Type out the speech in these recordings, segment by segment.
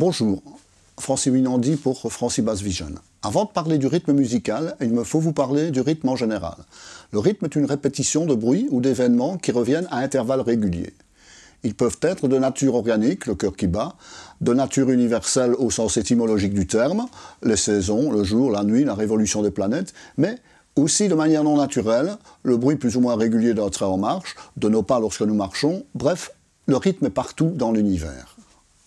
Bonjour, Francis Winandi pour Francis Bass Vision. Avant de parler du rythme musical, il me faut vous parler du rythme en général. Le rythme est une répétition de bruits ou d'événements qui reviennent à intervalles réguliers. Ils peuvent être de nature organique, le cœur qui bat, de nature universelle au sens étymologique du terme, les saisons, le jour, la nuit, la révolution des planètes, mais aussi de manière non naturelle, le bruit plus ou moins régulier d'un train en marche, de nos pas lorsque nous marchons, bref, le rythme est partout dans l'univers.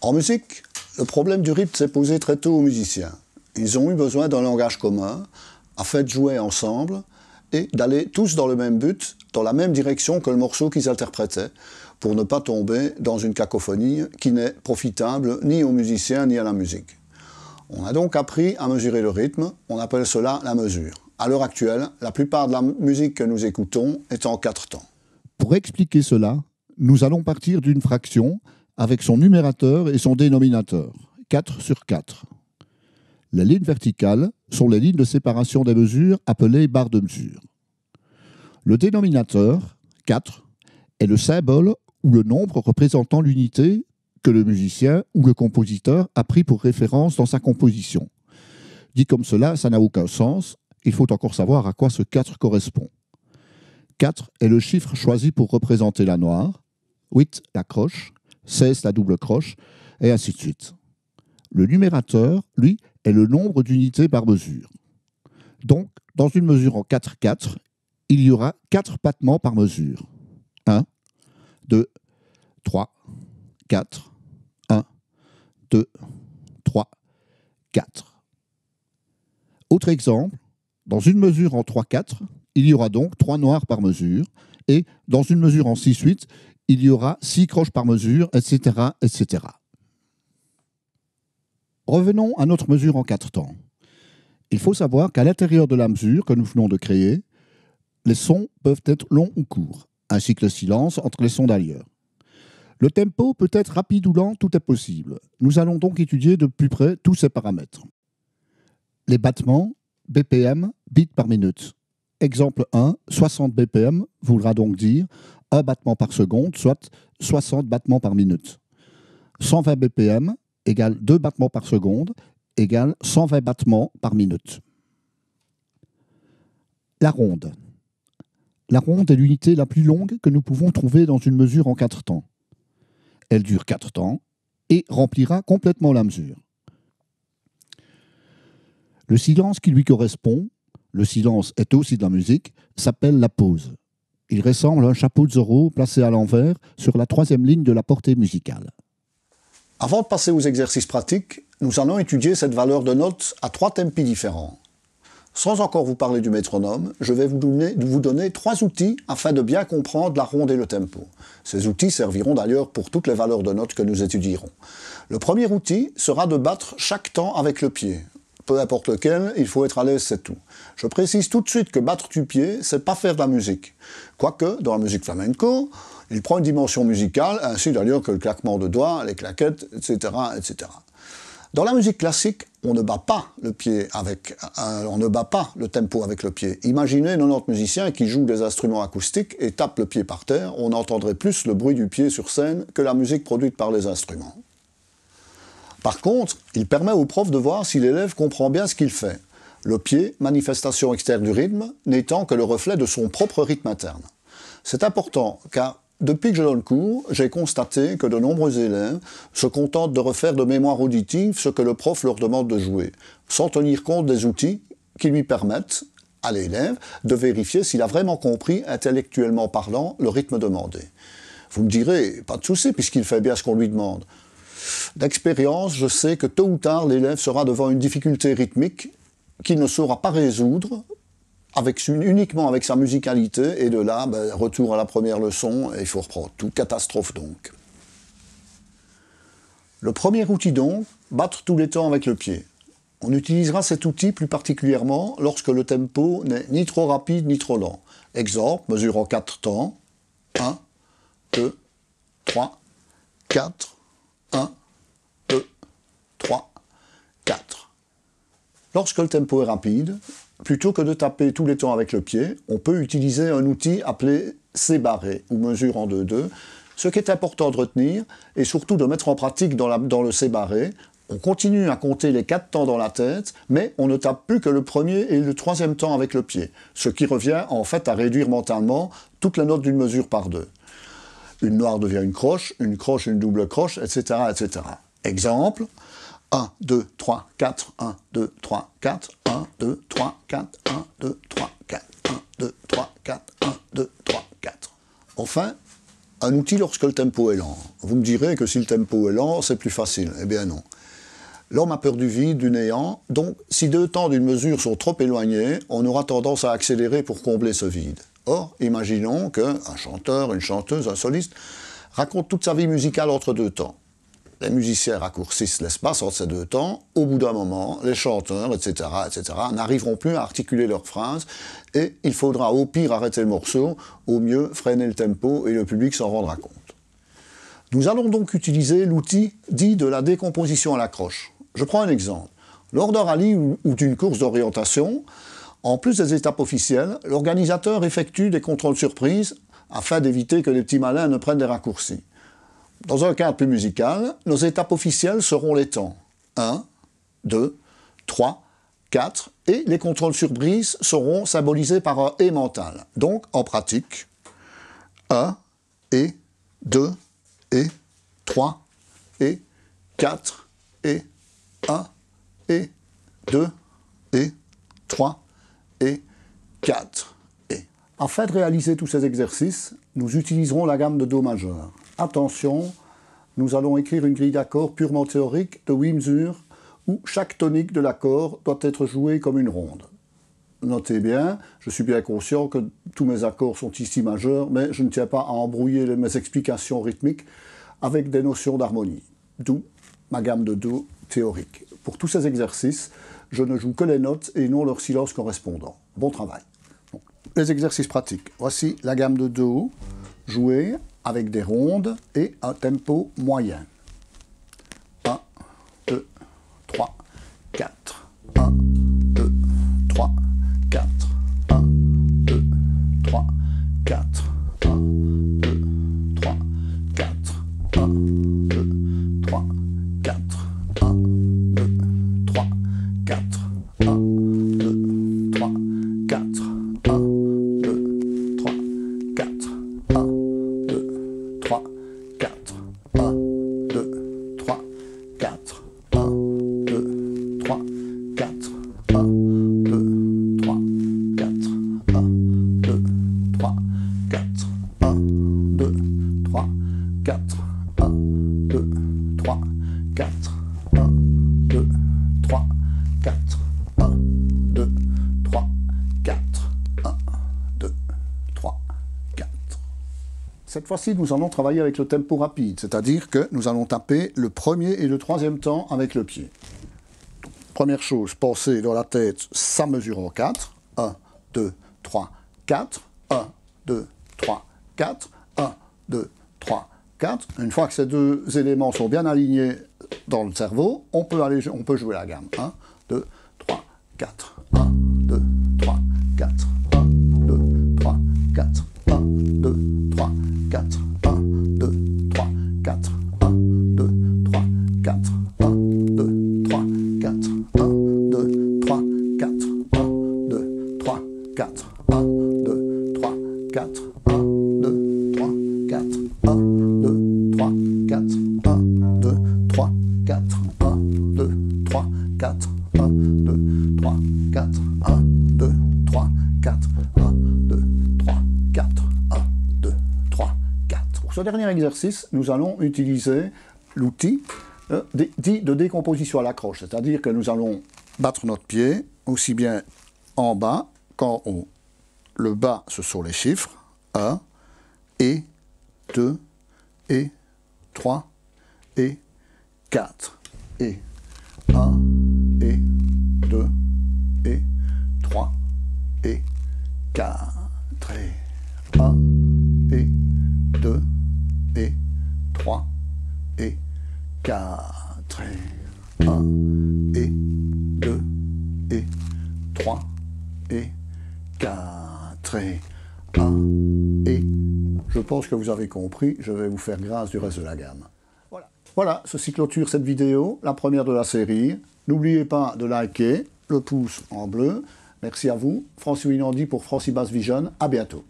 En musique, le problème du rythme s'est posé très tôt aux musiciens. Ils ont eu besoin d'un langage commun, afin de jouer ensemble et d'aller tous dans le même but, dans la même direction que le morceau qu'ils interprétaient, pour ne pas tomber dans une cacophonie qui n'est profitable ni aux musiciens ni à la musique. On a donc appris à mesurer le rythme, on appelle cela la mesure. À l'heure actuelle, la plupart de la musique que nous écoutons est en 4 temps. Pour expliquer cela, nous allons partir d'une fraction avec son numérateur et son dénominateur, 4 sur 4. Les lignes verticales sont les lignes de séparation des mesures appelées barres de mesure. Le dénominateur, 4, est le symbole ou le nombre représentant l'unité que le musicien ou le compositeur a pris pour référence dans sa composition. Dit comme cela, ça n'a aucun sens. Il faut encore savoir à quoi ce 4 correspond. 4 est le chiffre choisi pour représenter la noire, 8 la croche, 16 la double croche, et ainsi de suite. Le numérateur, lui, est le nombre d'unités par mesure. Donc, dans une mesure en 4-4, il y aura 4 battements par mesure. 1, 2, 3, 4, 1, 2, 3, 4. Autre exemple, dans une mesure en 3-4, il y aura donc 3 noirs par mesure, et dans une mesure en 6-8, il y aura 6 croches par mesure, etc., etc. Revenons à notre mesure en 4 temps. Il faut savoir qu'à l'intérieur de la mesure que nous venons de créer, les sons peuvent être longs ou courts, ainsi que le silence entre les sons d'ailleurs. Le tempo peut être rapide ou lent, tout est possible. Nous allons donc étudier de plus près tous ces paramètres. Les battements, BPM, bits par minute. Exemple 1, 60 BPM voudra donc dire 1 battement par seconde, soit 60 battements par minute. 120 BPM égale 2 battements par seconde, égale 120 battements par minute. La ronde. La ronde est l'unité la plus longue que nous pouvons trouver dans une mesure en 4 temps. Elle dure 4 temps et remplira complètement la mesure. Le silence qui lui correspond, le silence est aussi de la musique, s'appelle la pause. Il ressemble à un chapeau de Zorro placé à l'envers sur la 3e ligne de la portée musicale. Avant de passer aux exercices pratiques, nous allons étudier cette valeur de note à 3 tempi différents. Sans encore vous parler du métronome, je vais vous donner 3 outils afin de bien comprendre la ronde et le tempo. Ces outils serviront d'ailleurs pour toutes les valeurs de notes que nous étudierons. Le premier outil sera de battre chaque temps avec le pied. Peu importe lequel, il faut être à l'aise, c'est tout. Je précise tout de suite que battre du pied, c'est pas faire de la musique. Quoique, dans la musique flamenco, il prend une dimension musicale, ainsi d'ailleurs que le claquement de doigts, les claquettes, etc., etc. Dans la musique classique, on ne bat pas le pied on ne bat pas le tempo avec le pied. Imaginez 90 musiciens qui jouent des instruments acoustiques et tapent le pied par terre, on entendrait plus le bruit du pied sur scène que la musique produite par les instruments. Par contre, il permet au prof de voir si l'élève comprend bien ce qu'il fait. Le pied, manifestation externe du rythme, n'étant que le reflet de son propre rythme interne. C'est important car depuis que je donne cours, j'ai constaté que de nombreux élèves se contentent de refaire de mémoire auditive ce que le prof leur demande de jouer, sans tenir compte des outils qui lui permettent à l'élève de vérifier s'il a vraiment compris, intellectuellement parlant, le rythme demandé. Vous me direz, pas de souci puisqu'il fait bien ce qu'on lui demande. D'expérience, je sais que tôt ou tard, l'élève sera devant une difficulté rythmique qu'il ne saura pas résoudre uniquement avec sa musicalité, et de là, retour à la première leçon, et il faut reprendre tout. Catastrophe donc. Le premier outil donc, battre tous les temps avec le pied. On utilisera cet outil plus particulièrement lorsque le tempo n'est ni trop rapide ni trop lent. Exemple, mesure en 4 temps. 1, 2, 3, 4, 1, 2, 3, 4. Lorsque le tempo est rapide, plutôt que de taper tous les temps avec le pied, on peut utiliser un outil appelé C-barré, ou mesure en 2-2. Ce qui est important de retenir, et surtout de mettre en pratique dans le C-barré, On continue à compter les 4 temps dans la tête, mais on ne tape plus que le premier et le troisième temps avec le pied, ce qui revient en fait à réduire mentalement toutes les notes d'une mesure par 2. Une noire devient une croche, une double croche, etc. etc. Exemple, 1, 2, 3, 4, 1, 2, 3, 4, 1, 2, 3, 4, 1, 2, 3, 4, 1, 2, 3, 4, 1, 2, 3, 4. Enfin, un outil lorsque le tempo est lent. Vous me direz que si le tempo est lent, c'est plus facile. Eh bien non. L'homme a peur du vide, du néant, donc si 2 temps d'une mesure sont trop éloignés, on aura tendance à accélérer pour combler ce vide. Or, imaginons qu'un chanteur, une chanteuse, un soliste raconte toute sa vie musicale entre 2 temps. Les musiciens raccourcissent l'espace entre ces 2 temps. Au bout d'un moment, les chanteurs, etc., n'arriveront plus à articuler leurs phrases et il faudra au pire arrêter le morceau, au mieux freiner le tempo et le public s'en rendra compte. Nous allons donc utiliser l'outil dit de la décomposition à la croche. Je prends un exemple. Lors d'un rallye ou d'une course d'orientation, en plus des étapes officielles, l'organisateur effectue des contrôles surprises afin d'éviter que les petits malins ne prennent des raccourcis. Dans un cadre plus musical, nos étapes officielles seront les temps 1, 2, 3, 4 et les contrôles surprises seront symbolisés par un « et » mental. Donc, en pratique, 1 et 2 et 3 et 4 et 1 et 2 et 3 et 4 et. Afin de réaliser tous ces exercices, nous utiliserons la gamme de Do majeur. Attention, nous allons écrire une grille d'accords purement théorique de 8 mesures où chaque tonique de l'accord doit être jouée comme une ronde. Notez bien, je suis bien conscient que tous mes accords sont ici majeurs, mais je ne tiens pas à embrouiller mes explications rythmiques avec des notions d'harmonie. D'où ma gamme de Do théorique. Pour tous ces exercices, je ne joue que les notes et non leur silence correspondant. Bon travail. Donc, les exercices pratiques. Voici la gamme de Do jouée avec des rondes et un tempo moyen. 1, 2, 3, 4. 1, 2, 3, 4. 1, 2, 3, 4. 1, 2, 3, 4. 1, 2, 3, 4. 1, 2, 3, 4. 1, 2, 3, 4. 1, 2, 3, 4. 1, 2, 3, 4. 1, 2, 3, 4. 1, 2, 3, 4. 1, 2, 3, 4. 1, 2, 3, 4. 1, 2, 3, 4. 1, 2, 3, 4. 1, 2, 3, 4. 1, 2, 3, 4. 1, 2, 3, 4. Cette fois-ci, nous allons travailler avec le tempo rapide, c'est-à-dire que nous allons taper le premier et le troisième temps avec le pied. Première chose, pensez dans la tête sa mesure en 4. 1, 2, 3, 4. 1, 2, 3, 4. 1, 2, 3, 4. Une fois que ces deux éléments sont bien alignés dans le cerveau, on peut jouer la gamme. 1, 2, 3, 4. 1, 2, 3, 4. 1, 2, 3, 4. 1, 2, 3, 4. 1, 2, 3, 4. 1, 2, 3, 4. 1, 2, 3, 4. 1, 2, 3, 4. 1, 2, 3, 4. 1, 2, 3, 4. 1, 2, 3, 4. 1, 2, 3, 4. 1, 2, 3, 4. 1, 2, 3, 4. 1, 2, 3, 4. 1, 2, 3, 4. 1, 2, 3, 4. 1, 2, 3, 4. Pour ce dernier exercice, nous allons utiliser l'outil dit de décomposition à la croche, c'est-à-dire que nous allons battre notre pied aussi bien en bas qu'en haut. Le bas, ce sont les chiffres 1 et 2 et 3 et 4 et 1 et 2 et 3 et 4 et 1 et 2 et 3 et 4 et 1 et 2 et 3 et 4 et 1 et... Je pense que vous avez compris, je vais vous faire grâce du reste de la gamme. Voilà. Voilà, ceci clôture cette vidéo, la première de la série. N'oubliez pas de liker, le pouce en bleu. Merci à vous. François Winandi pour Francibas Vision. À bientôt.